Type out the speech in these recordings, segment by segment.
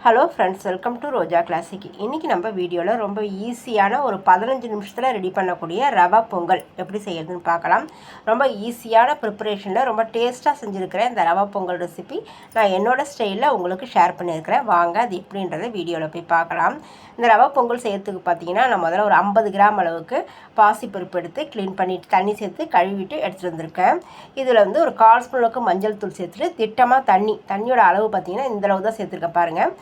Hello friends, welcome to Roja classic. இன்றைக்கி நம்ம வீடியோவில் ரொம்ப ஈஸியான ஒரு 15 நிமிஷத்தில் ரெடி பண்ணக்கூடிய ரவா பொங்கல் எப்படி செய்யறதுன்னு பார்க்கலாம். ரொம்ப ஈஸியான ப்ரிப்பரேஷனில் ரொம்ப டேஸ்ட்டாக செஞ்சுருக்கிறேன் இந்த ரவா பொங்கல் ரெசிபி நான் என்னோடய ஸ்டைலில் உங்களுக்கு ஷேர் பண்ணியிருக்கிறேன். வாங்க அது எப்படின்றத வீடியோவில் போய் பார்க்கலாம். இந்த ரவா பொங்கல் செய்யறதுக்கு பார்த்தீங்கன்னா நான் முதல்ல ஒரு 50 கிராம் அளவுக்கு பாசிப்பருப்பு எடுத்து க்ளீன் பண்ணிவிட்டு தண்ணி சேர்த்து கழுவிட்டு எடுத்துகிட்டு வந்திருக்கேன். இதில் வந்து ஒரு 1/4 ஸ்பூன் அளவுக்கு மஞ்சள் தூள் சேர்த்துட்டு திட்டமாக தண்ணியோட அளவு பார்த்தீங்கன்னா இந்தளவு தான் சேர்த்துருக்கேன் பாருங்கள்.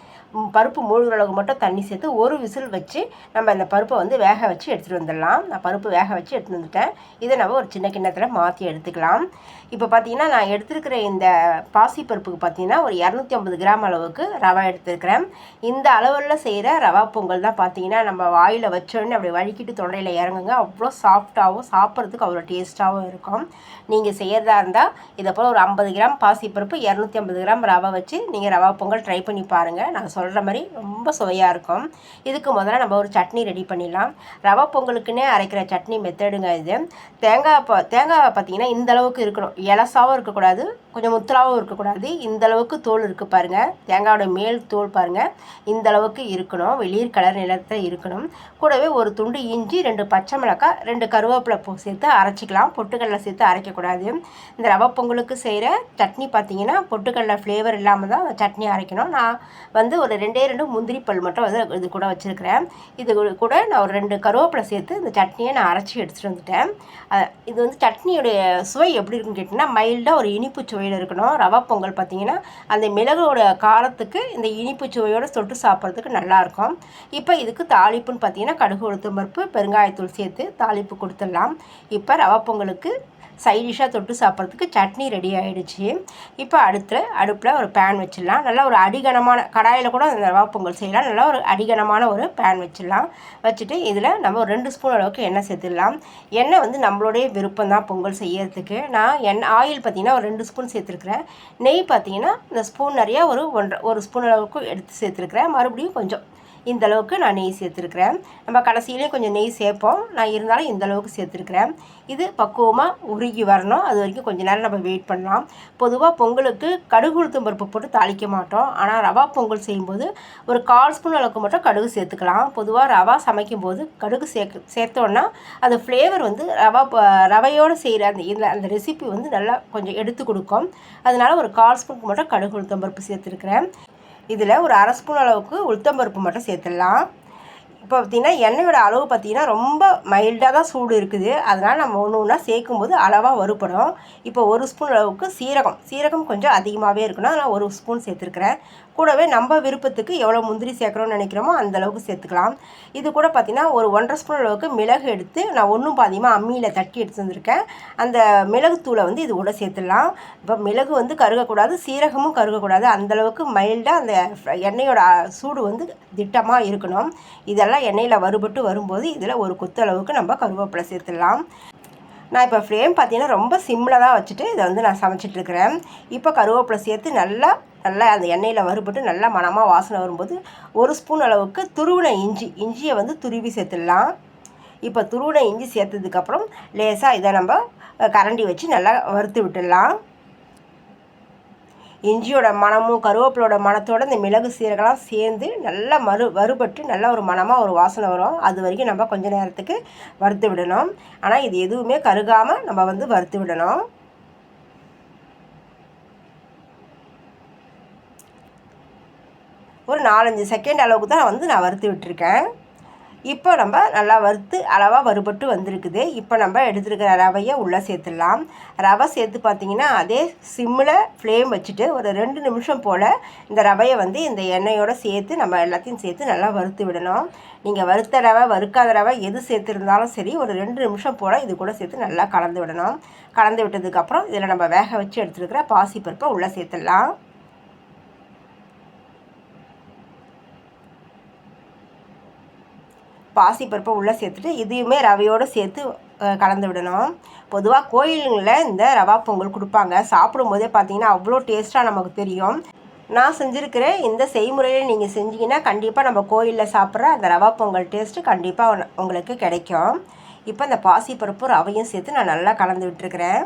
பருப்பு மூழ்கிற அளவுக்கு மட்டும் தண்ணி சேர்த்து ஒரு விசில் வச்சு நம்ம இந்த பருப்பை வந்து வேக வச்சு எடுத்துகிட்டு வந்துடலாம். நான் பருப்பு வேக வச்சு எடுத்துகிட்டு வந்துட்டேன். இதை நம்ம ஒரு சின்ன கிண்ணத்தில் மாற்றி எடுத்துக்கலாம். இப்போ பார்த்தீங்கன்னா நான் எடுத்துருக்கிற இந்த பாசி பருப்புக்கு பார்த்தீங்கன்னா ஒரு 250 கிராம் அளவுக்கு ரவா எடுத்துருக்கிறேன். இந்த அளவில் செய்கிற ரவா பொங்கல் தான் பார்த்தீங்கன்னா நம்ம வாயில் வச்சோடனே அப்படி வழுக்கிட்டு தொண்டையில் இறங்குங்க. அவ்வளோ சாஃப்டாகவும் சாப்பிட்றதுக்கு அவ்வளோ டேஸ்ட்டாகவும் இருக்கும். நீங்கள் செய்கிறதா இருந்தால் இதை போல் ஒரு 50 கிராம் பாசிப்பருப்பு 250 கிராம் ரவா வச்சு நீங்கள் ரவா பொங்கல் ட்ரை பண்ணி பாருங்கள். நான் சொல்கிற மாதிரி ரொம்ப சுவையாக இருக்கும். இதுக்கு முதல்ல நம்ம ஒரு சட்னி ரெடி பண்ணிடலாம். ரவா பொங்கலுக்குன்னே அரைக்கிற சட்னி மெத்தடுங்க இது. தேங்காய் பார்த்தீங்கன்னா இந்த அளவுக்கு இருக்கணும். இலசாவும் இருக்கக்கூடாது, கொஞ்சம் முத்தலாகவும் இருக்கக்கூடாது. இந்த அளவுக்கு தோல் இருக்குது பாருங்கள். தேங்காயோட மேல் தோல் பாருங்கள், இந்த அளவுக்கு இருக்கணும். வெளிர் கலர் நிலத்தில் இருக்கணும். கூடவே ஒரு துண்டு இஞ்சி, 2 பச்சை மிளகாய், 2 கருவேப்பிலை சேர்த்து அரைச்சிக்கலாம். பொட்டுக்கடலை சேர்த்து அரைக்கக்கூடாது. இந்த ரவா பொங்கலுக்கு செய்கிற சட்னி பார்த்தீங்கன்னா பொட்டுக்கடலை ஃப்ளேவர் இல்லாமல் தான் சட்னி அரைக்கணும். நான் வந்து ஒரு 2 முந்திரி பல் மட்டும் வந்து இது கூட வச்சுருக்கிறேன். இது கூட நான் ஒரு 2 கருவேப்பிலை சேர்த்து இந்த சட்னியை நான் அரைச்சி எடுத்துகிட்டு வந்துட்டேன். இது வந்து சட்னியுடைய சுவை எப்படி இருக்குன்னு கேட்டிங்கன்னா மைல்டாக ஒரு இனிப்பு சுவையில் இருக்கணும். ரவா பொங்கல் பார்த்திங்கன்னா அந்த மிளகோட காரத்துக்கு இந்த இனிப்பு சுவையோடு தொட்டு சாப்பிட்றதுக்கு நல்லாயிருக்கும். இப்போ இதுக்கு தாளிப்புன்னு பார்த்தீங்கன்னா கடுகு, உளுத்தம் பருப்பு, பெருங்காயத்தூள் சேர்த்து தாளிப்பு கொடுத்துடலாம். இப்போ ரவா பொங்கலுக்கு சைடிஷாக தொட்டு சாப்பிட்றதுக்கு சட்னி ரெடி ஆகிடுச்சு. இப்போ அடுப்பில் ஒரு பேன் வச்சிடலாம். நல்லா ஒரு அடிகனமான கடாயில் கூட அந்த ரவா பொங்கல் செய்யலாம். நல்லா ஒரு அடிகனமான ஒரு பேன் வச்சிடலாம். வச்சுட்டு இதில் நம்ம ஒரு 2 ஸ்பூன் அளவுக்கு எண்ணெய் சேர்த்துடலாம். எண்ணெய் வந்து நம்மளுடைய விருப்பம் தான் பொங்கல் செய்யறதுக்கு. நான் ஆயில் பார்த்திங்கன்னா ஒரு 2 ஸ்பூன் சேர்த்துருக்குறேன். நெய் பார்த்திங்கன்னா இந்த ஸ்பூன் நிறையா ஒரு ஸ்பூன் அளவுக்கு எடுத்து சேர்த்துருக்குறேன். மறுபடியும் கொஞ்சம் இந்த அளவுக்கு நான் நெய் சேர்த்துருக்குறேன். நம்ம கடைசியிலேயும் கொஞ்சம் நெய் சேர்ப்போம். நான் இருந்தாலும் இந்த அளவுக்கு சேர்த்துருக்குறேன். இது பக்குவமாக உருகி வரணும். அது வரைக்கும் கொஞ்சம் நேரம் நம்ம வெயிட் பண்ணலாம். பொதுவாக பொங்கலுக்கு கடுகு, உளுத்தம் பருப்பு போட்டு தாளிக்க மாட்டோம். ஆனால் ரவா பொங்கல் செய்யும்போது ஒரு 1/4 ஸ்பூன் அளவுக்கு மட்டும் கடுகு சேர்த்துக்கலாம். பொதுவாக ரவா சமைக்கும் போது கடுகு சேர்த்தோன்னா அந்த ஃப்ளேவர் வந்து ரவையோடு செய்கிற அந்த ரெசிபி வந்து நல்லா கொஞ்சம் எடுத்து கொடுக்கும். அதனால் ஒரு 1/4 ஸ்பூனுக்கு மட்டும் கடுகு, உளுத்தம் பருப்பு சேர்த்துருக்குறேன். இதில் ஒரு 1/2 ஸ்பூன் அளவுக்கு உளுத்தம்பருப்பு மட்டும் சேர்த்துடலாம். இப்போ பார்த்திங்கன்னா எண்ணெயோட அளவு பார்த்திங்கன்னா ரொம்ப மைல்டாக தான் சூடு இருக்குது. அதனால் நம்ம ஒன்றா சேர்க்கும்போது அளவாக வறுபடும். இப்போ 1 ஸ்பூன் அளவுக்கு சீரகம் கொஞ்சம் அதிகமாகவே இருக்கணும். அதனால் 1 ஸ்பூன் சேர்த்துருக்குறேன். கூடவே நம்ம விருப்பத்துக்கு எவ்வளோ முந்திரி சேர்க்குறோன்னு நினைக்கிறோமோ அந்தளவுக்கு சேர்த்துக்கலாம். இது கூட பார்த்திங்கன்னா ஒரு 1/2 ஸ்பூன் அளவுக்கு மிளகு எடுத்து நான் ஒன்றும் பாதியமாக அம்மியில் தட்டி எடுத்து வந்திருக்கேன். அந்த மிளகுத்தூளை வந்து இது கூட சேர்த்துடலாம். இப்போ மிளகு வந்து கருகக்கூடாது, சீரகமும் கருகக்கூடாது. அந்தளவுக்கு மைல்டாக அந்த எண்ணெயோட சூடு வந்து திட்டமாக இருக்கணும். இதெல்லாம் எண்ணெயில் வறுபட்டு வரும்போது இதில் ஒரு கொத்து அளவுக்கு நம்ம கருவேப்பிலை சேர்த்துடலாம். நான் இப்போ ஃப்ளேம் பார்த்தீங்கன்னா ரொம்ப சிம்மில் தான் வச்சுட்டு இதை வந்து நான் சமைச்சிட்ருக்கிறேன். இப்போ கருவேப்பிலை சேர்த்து நல்லா அந்த எண்ணெயில் வறுபட்டு நல்லா மணமாக வாசனை வரும்போது 1 ஸ்பூன் அளவுக்கு துருவின இஞ்சியை வந்து துருவி சேர்த்துடலாம். இப்போ துருவின இஞ்சி சேர்த்ததுக்கப்புறம் லேசாக இதை நம்ம கரண்டி வச்சு நல்லா வறுத்து விட்டுடலாம். இஞ்சியோட மணமும் கருவேப்பிலோட மணத்தோடு இந்த மிளகு சீரகெல்லாம் சேர்ந்து நல்லா வறுபட்டு நல்லா ஒரு மணமாக ஒரு வாசனை வரும். அது வரைக்கும் நம்ம கொஞ்சம் நேரத்துக்கு வறுத்து விடணும். ஆனால் இது எதுவுமே கருகாமல் நம்ம வந்து வறுத்து விடணும். ஒரு 4-5 செகண்ட் அளவுக்கு தான் வந்து நான் வறுத்து விட்டுருக்கேன். இப்போ நம்ம நல்லா வறுத்து அளவாக வறுபட்டு வந்திருக்குது. இப்போ நம்ம எடுத்துருக்கிற ரவையை உள்ளே சேர்த்துடலாம். ரவை சேர்த்து பார்த்திங்கன்னா அதே சிம்மில் ஃப்ளேம் வச்சுட்டு ஒரு 2 நிமிஷம் போல் இந்த ரவையை வந்து இந்த எண்ணெயோடு சேர்த்து நம்ம எல்லாத்தையும் சேர்த்து நல்லா வறுத்து விடணும். நீங்கள் வறுத்த ரவை வறுக்காத ரவை எது சேர்த்துருந்தாலும் சரி ஒரு 2 நிமிஷம் போல் இது கூட சேர்த்து நல்லா கலந்து விடணும். கலந்து விட்டதுக்கப்புறம் இதில் நம்ம வேக வச்சு எடுத்துருக்கிற பாசிப்பருப்பை உள்ளே சேர்த்துடலாம். பாசிப்பருப்பை உள்ளே சேர்த்துட்டு இதையுமே ரவையோடு சேர்த்து கலந்து விடணும். பொதுவாக கோயிலுங்களில் இந்த ரவா பொங்கல் கொடுப்பாங்க. சாப்பிடும்போதே பார்த்திங்கன்னா அவ்வளோ டேஸ்ட்டாக நமக்கு தெரியும். நான் செஞ்சுருக்கிற இந்த செய்முறையில் நீங்கள் செஞ்சீங்கன்னா கண்டிப்பாக நம்ம கோயிலில் சாப்பிட்ற அந்த ரவா பொங்கல் டேஸ்ட்டு கண்டிப்பாக உங்களுக்கு கிடைக்கும். இப்போ இந்த பாசிப்பருப்பு ரவையும் சேர்த்து நான் நல்லா கலந்து விட்டுருக்கிறேன்.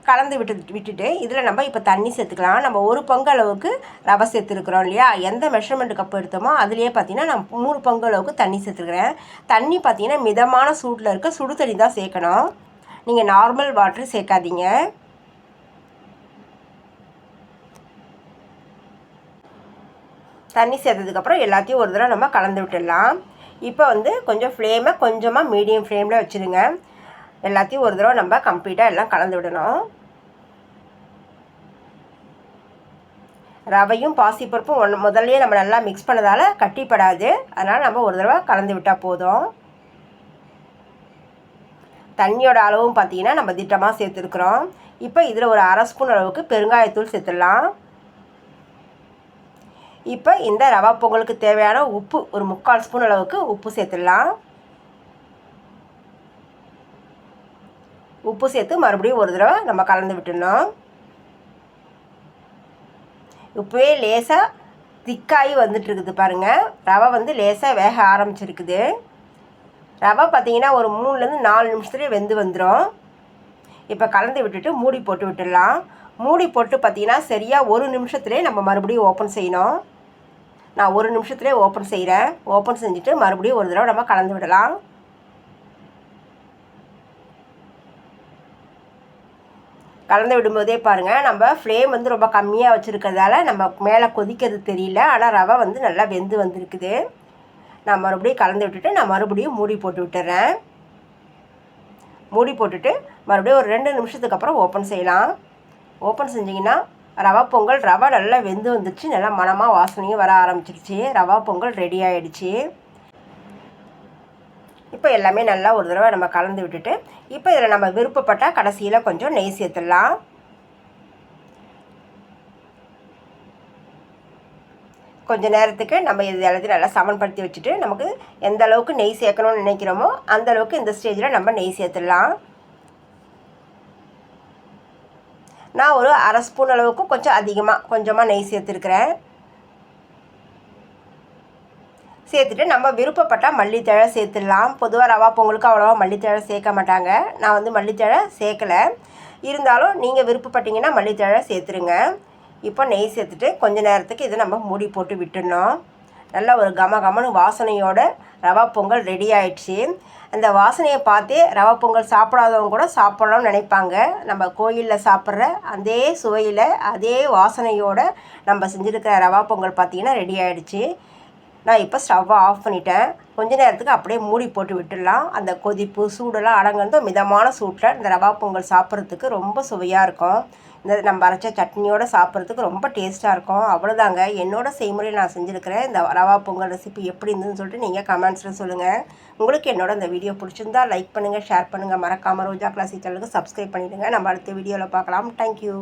கலந்து விட்டுட்டு இதில் நம்ம இப்போ தண்ணி சேர்த்துக்கலாம். நம்ம 1 பங்கு அளவுக்கு ரவை சேர்த்துருக்குறோம் இல்லையா, எந்த மெஷர்மெண்ட் கப் எடுத்தோமோ அதுலேயே பார்த்திங்கன்னா நான் 3 பங்கு அளவுக்கு தண்ணி சேர்த்துருக்குறேன். தண்ணி பார்த்திங்கன்னா மிதமான சூட்டில் இருக்க சுடு தண்ணி தான் சேர்க்கணும். நீங்கள் நார்மல் வாட்ரு சேர்க்காதீங்க. தண்ணி சேர்த்ததுக்கப்புறம் எல்லாத்தையும் ஒரு தடவை நம்ம கலந்து விட்டுடலாம். இப்போ கொஞ்சம் ஃப்ளேமை கொஞ்சமாக மீடியம் ஃப்ளேமில் வச்சுருங்க. எல்லாத்தையும் ஒரு தடவை நம்ம கம்ப்ளீட்டாக எல்லாம் கலந்து விடணும். ரவையும் பாசிப்பருப்பும் முதல்லையே நம்ம நல்லா மிக்ஸ் பண்ணதால் கட்டிப்படாது. அதனால் நம்ம ஒரு தடவை கலந்து விட்டால் போதும். தண்ணியோட அளவும் பார்த்திங்கன்னா நம்ம திட்டமாக சேர்த்துருக்குறோம். இப்போ இதில் ஒரு 1/2 ஸ்பூன் அளவுக்கு பெருங்காயத்தூள் சேர்த்துடலாம். இப்போ இந்த ரவா பொங்கலுக்கு தேவையான உப்பு ஒரு 3/4 ஸ்பூன் அளவுக்கு உப்பு சேர்த்துடலாம். உப்பு சேர்த்து மறுபடியும் ஒரு தடவை நம்ம கலந்து விட்டுடணும். இப்போவே லேசாக திக்காகி வந்துட்டுருக்குது பாருங்கள். ரவை லேசாக வேக ஆரம்பிச்சிருக்குது. ரவை பார்த்திங்கன்னா ஒரு 3லேருந்து 4 நிமிஷத்துலேயே வெந்து வந்துடும். இப்போ கலந்து விட்டுட்டு மூடி போட்டு விட்டுடலாம். மூடி போட்டு பார்த்திங்கன்னா சரியாக 1 நிமிஷத்துலேயே நம்ம மறுபடியும் ஓப்பன் செய்யணும். நான் 1 நிமிஷத்துலேயே ஓப்பன் செய்கிறேன். ஓப்பன் செஞ்சுட்டு மறுபடியும் ஒரு தடவை நம்ம கலந்து விடலாம். கலந்து விடும்போதே பாருங்கள், நம்ம ஃப்ளேம் ரொம்ப கம்மியாக வச்சுருக்கிறதால நம்ம மேலே கொதிக்கிறது தெரியல. ஆனால் ரவை நல்லா வெந்து வந்திருக்குது. நான் மறுபடியும் கலந்து விட்டுட்டு நான் மறுபடியும் மூடி போட்டு விட்டுறேன். மூடி போட்டுட்டு மறுபடியும் ஒரு 2 நிமிஷத்துக்கு அப்புறம் ஓப்பன் செய்யலாம். ஓப்பன் செஞ்சிங்கன்னா ரவா பொங்கல் ரவை நல்லா வெந்து வந்துடுச்சு. நல்லா மணமாக வாசனையும் வர ஆரம்பிச்சிருச்சு. ரவா பொங்கல் ரெடி ஆகிடுச்சு. இப்போ எல்லாமே நல்லா ஒரு தடவை நம்ம கலந்து விட்டுட்டு இப்போ இதில் நம்ம விருப்பப்பட்டால் கடைசியில் கொஞ்சம் நெய் சேர்த்துடலாம். கொஞ்சம் நேரத்துக்கு நம்ம இது எல்லாத்தையும் நல்லா சமன்படுத்தி வச்சுட்டு நமக்கு எந்த அளவுக்கு நெய் சேர்க்கணும்னு நினைக்கிறோமோ அந்த அளவுக்கு இந்த ஸ்டேஜில் நம்ம நெய் சேர்த்துடலாம். நான் ஒரு 1/2 ஸ்பூன் அளவுக்கு கொஞ்சமாக நெய் சேர்த்துருக்குறேன். சேர்த்துட்டு நம்ம விருப்பப்பட்டால் மல்லித்தழை சேர்த்துடலாம். பொதுவாக ரவா பொங்கலுக்கு அவ்வளோவா மல்லித்தழை சேர்க்க மாட்டாங்க. நான் மல்லித்தழை சேர்க்கலை. இருந்தாலும் நீங்கள் விருப்பப்பட்டீங்கன்னா மல்லித்தழை சேர்த்துருங்க. இப்போ நெய் சேர்த்துட்டு கொஞ்சம் நேரத்துக்கு இதை நம்ம மூடி போட்டு விட்டுடணும். நல்லா ஒரு கமகமன்னு வாசனையோட ரவா பொங்கல் ரெடி ஆயிடுச்சு. அந்த வாசனையை பார்த்தே ரவா பொங்கல் சாப்பிடாதவங்க கூட சாப்பிட்லாம்னு நினைப்பாங்க. நம்ம கோயிலில் சாப்பிட்ற அதே சுவையில் அதே வாசனையோடு நம்ம செஞ்சுருக்கிற ரவா பொங்கல் பார்த்திங்கன்னா ரெடி ஆகிடுச்சு. நான் இப்போ ஸ்டவ்வை ஆஃப் பண்ணிட்டேன். கொஞ்ச நேரத்துக்கு அப்படியே மூடி போட்டு விட்டுடலாம். அந்த கொதிப்பு சூடெல்லாம் அடங்கிறதும் மிதமான சூட்டில் இந்த ரவா பொங்கல் சாப்பிட்றதுக்கு ரொம்ப சுவையாக இருக்கும். இந்த நம்ம அரைச்ச சட்னியோடு சாப்பிட்றதுக்கு ரொம்ப டேஸ்ட்டாக இருக்கும். அவ்வளோதாங்க, என்னோடய செய்முறையில் நான் செஞ்சுருக்கிறேன் இந்த ரவா பொங்கல் ரெசிபி எப்படி இருந்ததுன்னு சொல்லிட்டு நீங்கள் கமெண்ட்ஸில் சொல்லுங்கள். உங்களுக்கு என்னோட இந்த வீடியோ பிடிச்சிருந்தா லைக் பண்ணுங்கள், ஷேர் பண்ணுங்கள். மறக்காமல் ரோஜா கிளாசிக் சேனலுக்கு சப்ஸ்கிரைப் பண்ணிவிடுங்க. நம்ம அடுத்த வீடியோவில் பார்க்கலாம். தேங்க்யூ.